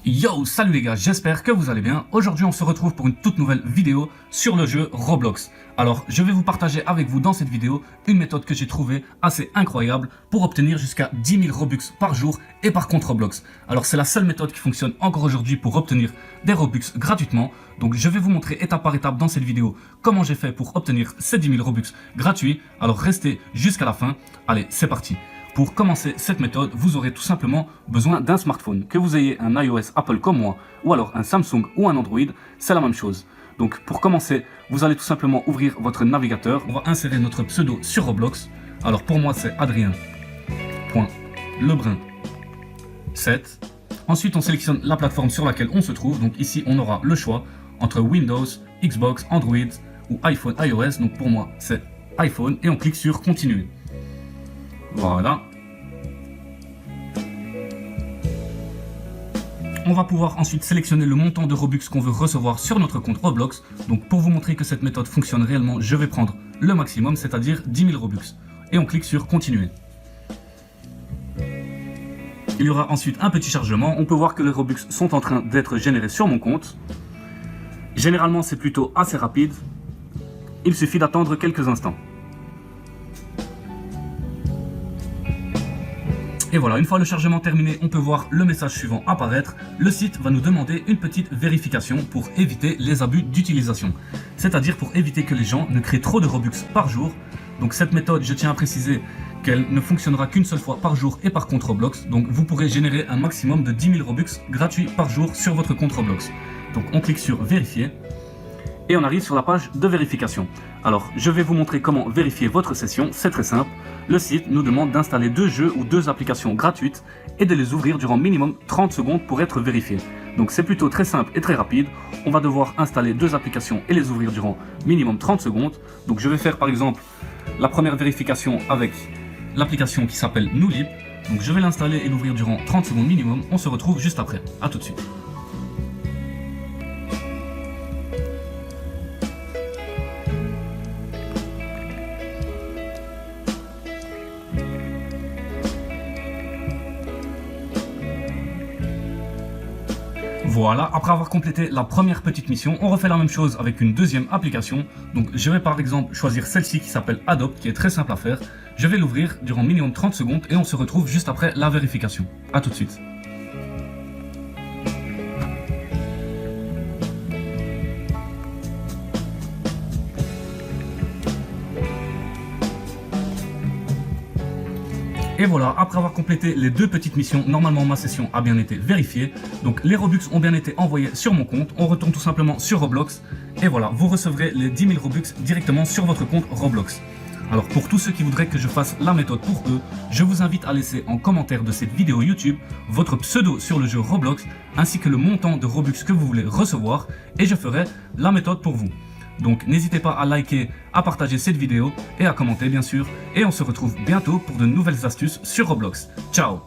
Yo, salut les gars, j'espère que vous allez bien. Aujourd'hui, on se retrouve pour une toute nouvelle vidéo sur le jeu Roblox. Alors, je vais vous partager avec vous dans cette vidéo une méthode que j'ai trouvée assez incroyable pour obtenir jusqu'à 10 000 Robux par jour et par compte Roblox. Alors, c'est la seule méthode qui fonctionne encore aujourd'hui pour obtenir des Robux gratuitement. Donc, je vais vous montrer étape par étape dans cette vidéo comment j'ai fait pour obtenir ces 10 000 Robux gratuits. Alors, restez jusqu'à la fin. Allez, c'est parti. Pour commencer cette méthode, vous aurez tout simplement besoin d'un smartphone. Que vous ayez un iOS Apple comme moi, ou alors un Samsung ou un Android, c'est la même chose. Donc pour commencer, vous allez tout simplement ouvrir votre navigateur. On va insérer notre pseudo sur Roblox. Alors pour moi, c'est Adrien.Lebrun7. Ensuite, on sélectionne la plateforme sur laquelle on se trouve. Donc ici, on aura le choix entre Windows, Xbox, Android ou iPhone, iOS. Donc pour moi, c'est iPhone. Et on clique sur Continuer. Voilà. On va pouvoir ensuite sélectionner le montant de Robux qu'on veut recevoir sur notre compte Roblox. Donc pour vous montrer que cette méthode fonctionne réellement, je vais prendre le maximum, c'est-à-dire 10 000 Robux. Et on clique sur Continuer. Il y aura ensuite un petit chargement. On peut voir que les Robux sont en train d'être générés sur mon compte. Généralement, c'est plutôt assez rapide. Il suffit d'attendre quelques instants. Et voilà, une fois le chargement terminé, on peut voir le message suivant apparaître. Le site va nous demander une petite vérification pour éviter les abus d'utilisation. C'est-à-dire pour éviter que les gens ne créent trop de Robux par jour. Donc cette méthode, je tiens à préciser qu'elle ne fonctionnera qu'une seule fois par jour et par compte Roblox. Donc vous pourrez générer un maximum de 10 000 Robux gratuits par jour sur votre compte Roblox. Donc on clique sur vérifier. Et on arrive sur la page de vérification. Alors, je vais vous montrer comment vérifier votre session, c'est très simple. Le site nous demande d'installer 2 jeux ou 2 applications gratuites et de les ouvrir durant minimum 30 secondes pour être vérifiés. Donc c'est plutôt très simple et très rapide. On va devoir installer 2 applications et les ouvrir durant minimum 30 secondes. Donc je vais faire par exemple la première vérification avec l'application qui s'appelle Nulib. Donc je vais l'installer et l'ouvrir durant 30 secondes minimum. On se retrouve juste après. A tout de suite. Voilà, après avoir complété la première petite mission, on refait la même chose avec une deuxième application. Donc je vais par exemple choisir celle-ci qui s'appelle Adopt, qui est très simple à faire. Je vais l'ouvrir durant minimum 30 secondes et on se retrouve juste après la vérification. A tout de suite. Et voilà, après avoir complété les 2 petites missions, normalement ma session a bien été vérifiée. Donc les Robux ont bien été envoyés sur mon compte. On retourne tout simplement sur Roblox. Et voilà, vous recevrez les 10 000 Robux directement sur votre compte Roblox. Alors pour tous ceux qui voudraient que je fasse la méthode pour eux, je vous invite à laisser en commentaire de cette vidéo YouTube votre pseudo sur le jeu Roblox ainsi que le montant de Robux que vous voulez recevoir et je ferai la méthode pour vous. Donc n'hésitez pas à liker, à partager cette vidéo et à commenter bien sûr. Et on se retrouve bientôt pour de nouvelles astuces sur Roblox. Ciao!